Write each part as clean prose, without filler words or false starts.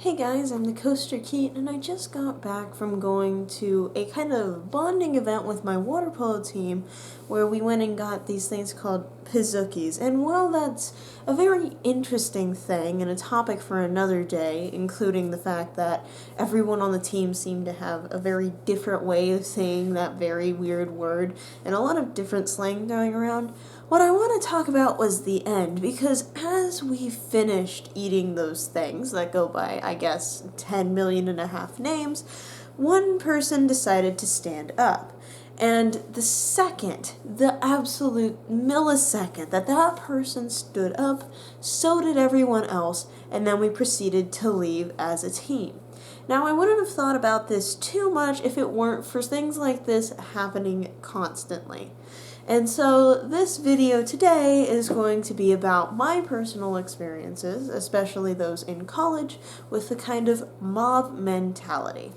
Hey guys, I'm the Coaster Keat, and I just got back from going to a kind of bonding event with my water polo team where we went and got these things called Pizookies. And while that's a very interesting thing and a topic for another day, including the fact that everyone on the team seemed to have a very different way of saying that very weird word and a lot of different slang going around, what I want to talk about was the end, because as we finished eating those things that go by, I guess, 10 million and a half names, one person decided to stand up. And the absolute millisecond that person stood up, so did everyone else, and then we proceeded to leave as a team. Now, I wouldn't have thought about this too much if it weren't for things like this happening constantly. And so this video today is going to be about my personal experiences, especially those in college, with the kind of mob mentality.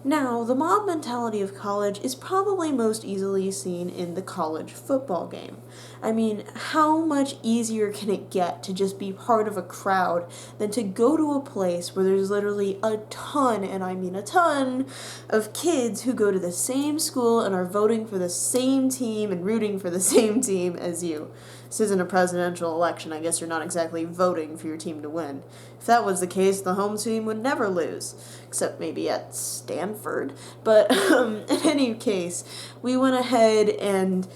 Now, the mob mentality of college is probably most easily seen in the college football game. I mean, how much easier can it get to just be part of a crowd than to go to a place where there's literally a ton, and I mean a ton, of kids who go to the same school and are voting for the same team and rooting for the same team as you. This isn't a presidential election. I guess you're not exactly voting for your team to win. If that was the case, the home team would never lose, except maybe at Stanford. But in any case, we went ahead and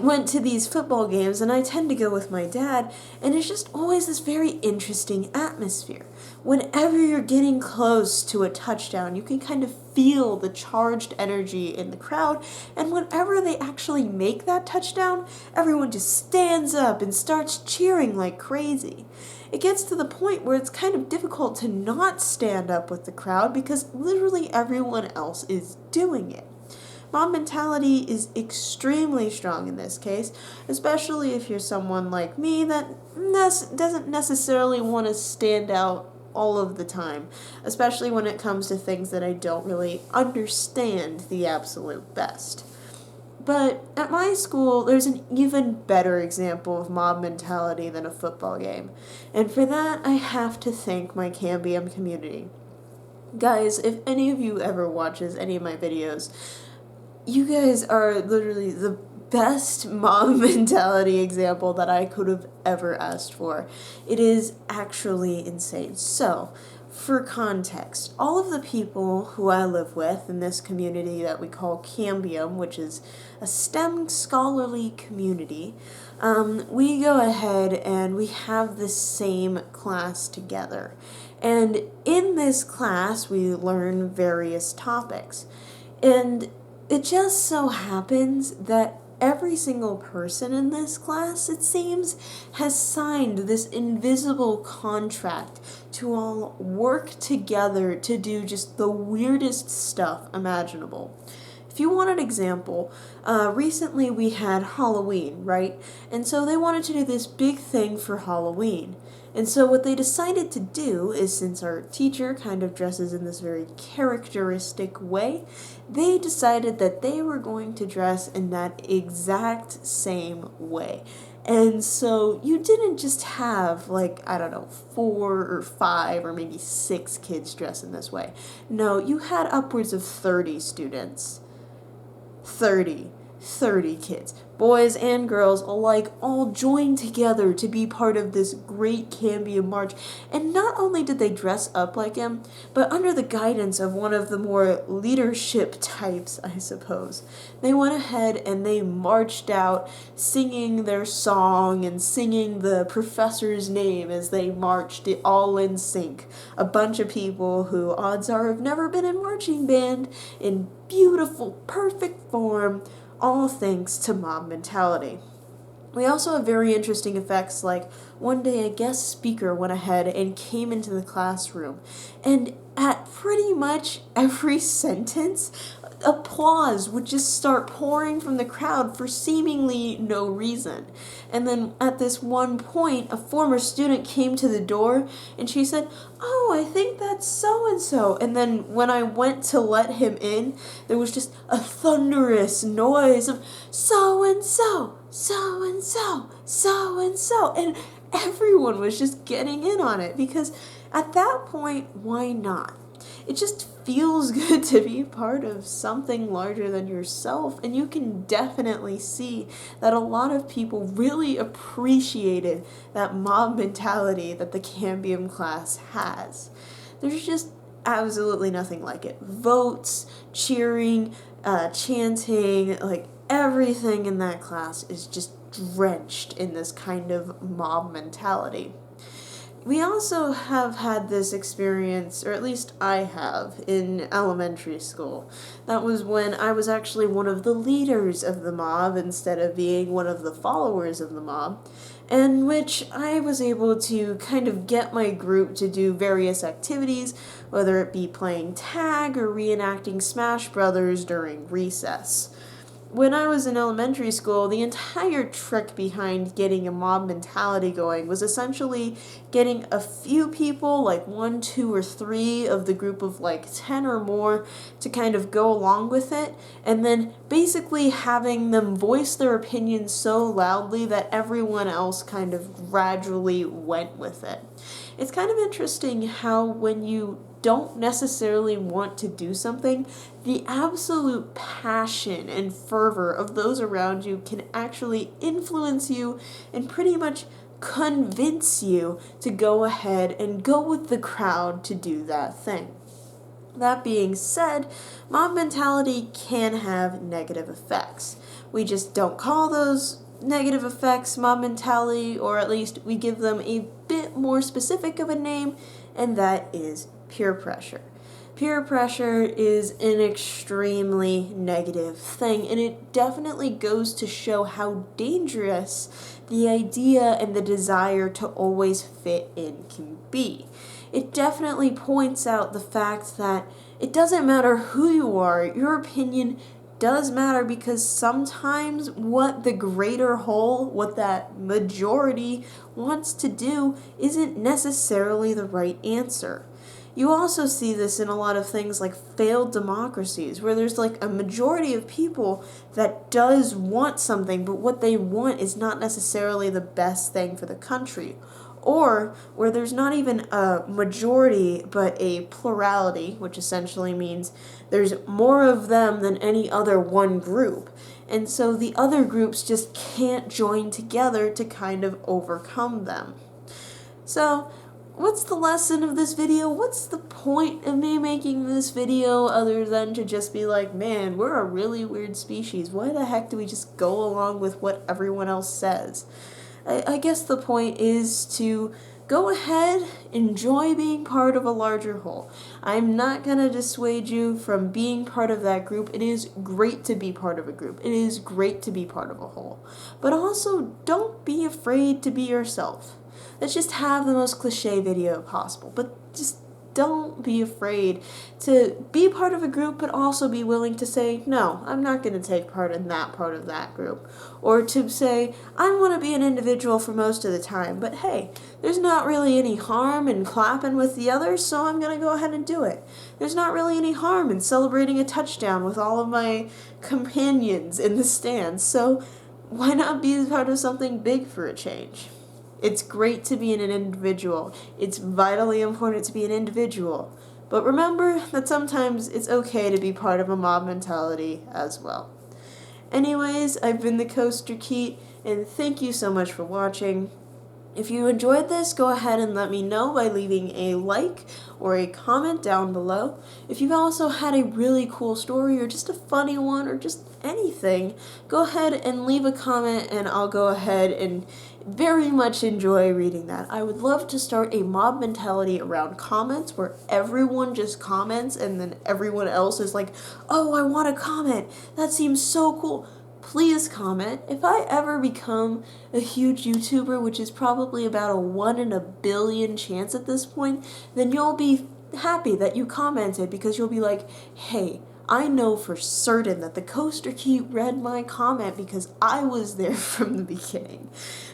went to these football games, and I tend to go with my dad, and it's just always this very interesting atmosphere. Whenever you're getting close to a touchdown, you can kind of feel the charged energy in the crowd, and whenever they actually make that touchdown, everyone just stands up and starts cheering like crazy. It gets to the point where it's kind of difficult to not stand up with the crowd because literally everyone else is doing it. Mob mentality is extremely strong in this case, especially if you're someone like me that doesn't necessarily want to stand out all of the time, especially when it comes to things that I don't really understand the absolute best. But at my school, there's an even better example of mob mentality than a football game, and for that, I have to thank my Cambium community. Guys, if any of you ever watches any of my videos, you guys are literally the best mob mentality example that I could have ever asked for. It is actually insane. So, for context, all of the people who I live with in this community that we call Cambium, which is a STEM scholarly community, we go ahead and we have the same class together. And in this class, we learn various topics. And it just so happens that every single person in this class, it seems, has signed this invisible contract to all work together to do just the weirdest stuff imaginable. If you want an example, recently we had Halloween, right? And so they wanted to do this big thing for Halloween. And so what they decided to do is, since our teacher kind of dresses in this very characteristic way, they decided that they were going to dress in that exact same way. And so you didn't just have, 4 or 5 or maybe 6 kids dress in this way. No, you had upwards of 30 students. 30 kids, boys and girls alike, all joined together to be part of this great Cambium march. And not only did they dress up like him, but under the guidance of one of the more leadership types, I suppose, they went ahead and they marched out singing their song and singing the professor's name as they marched it all in sync. A bunch of people who, odds are, have never been in marching band, in beautiful, perfect form, all thanks to mob mentality. We also have very interesting effects, like one day a guest speaker went ahead and came into the classroom, and at pretty much every sentence, applause would just start pouring from the crowd for seemingly no reason. And then at this one point, a former student came to the door and she said, "Oh, I think that's so-and-so." And then when I went to let him in, there was just a thunderous noise of so-and-so, so-and-so, so-and-so. And everyone was just getting in on it because At that point, why not? It just feels good to be part of something larger than yourself, and you can definitely see that a lot of people really appreciated that mob mentality that the Cambium class has. There's just absolutely nothing like it. Votes, cheering, chanting, like everything in that class is just drenched in this kind of mob mentality. We also have had this experience, or at least I have, in elementary school. That was when I was actually one of the leaders of the mob instead of being one of the followers of the mob, in which I was able to kind of get my group to do various activities, whether it be playing tag or reenacting Smash Brothers during recess. When I was in elementary school, the entire trick behind getting a mob mentality going was essentially getting a few people, like 1, 2, or 3 of the group of like 10 or more, to kind of go along with it, and then basically having them voice their opinions so loudly that everyone else kind of gradually went with it. It's kind of interesting how when you don't necessarily want to do something, the absolute passion and fervor of those around you can actually influence you and pretty much convince you to go ahead and go with the crowd to do that thing. That being said, mob mentality can have negative effects. We just don't call those negative effects mob mentality, or at least we give them a bit more specific of a name, and that is peer pressure. Peer pressure is an extremely negative thing, and it definitely goes to show how dangerous the idea and the desire to always fit in can be. It definitely points out the fact that it doesn't matter who you are, your opinion does matter, because sometimes what the greater whole, what that majority wants to do, isn't necessarily the right answer. You also see this in a lot of things like failed democracies, where there's like a majority of people that does want something, but what they want is not necessarily the best thing for the country. Or where there's not even a majority, but a plurality, which essentially means there's more of them than any other one group. And so the other groups just can't join together to kind of overcome them. So, what's the lesson of this video? What's the point of me making this video other than to just be like, man, we're a really weird species. Why the heck do we just go along with what everyone else says? I guess the point is to go ahead, enjoy being part of a larger whole. I'm not going to dissuade you from being part of that group. It is great to be part of a group. It is great to be part of a whole. But also, don't be afraid to be yourself. Let's just have the most cliche video possible, but just don't be afraid to be part of a group, but also be willing to say, no, I'm not going to take part in that part of that group. Or to say, I want to be an individual for most of the time, but hey, there's not really any harm in clapping with the others, so I'm going to go ahead and do it. There's not really any harm in celebrating a touchdown with all of my companions in the stands, so why not be part of something big for a change? It's great to be an individual. It's vitally important to be an individual. But remember that sometimes it's okay to be part of a mob mentality as well. Anyways, I've been the Coaster Keat, and thank you so much for watching. If you enjoyed this, go ahead and let me know by leaving a like or a comment down below. If you've also had a really cool story or just a funny one or just anything, go ahead and leave a comment and I'll go ahead and very much enjoy reading that. I would love to start a mob mentality around comments where everyone just comments and then everyone else is like, oh, I want to comment. That seems so cool. Please comment. If I ever become a huge YouTuber, which is probably about a 1 in a billion chance at this point, then you'll be happy that you commented, because you'll be like, hey, I know for certain that the Coaster Keat read my comment because I was there from the beginning.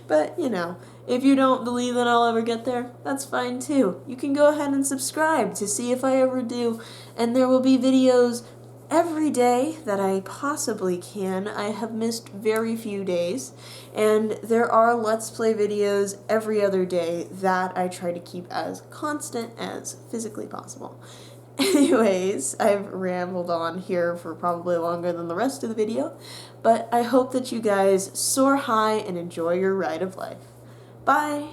But, you know, if you don't believe that I'll ever get there, that's fine too. You can go ahead and subscribe to see if I ever do, and there will be videos every day that I possibly can. I have missed very few days, and there are Let's Play videos every other day that I try to keep as constant as physically possible. Anyways, I've rambled on here for probably longer than the rest of the video, but I hope that you guys soar high and enjoy your ride of life. Bye!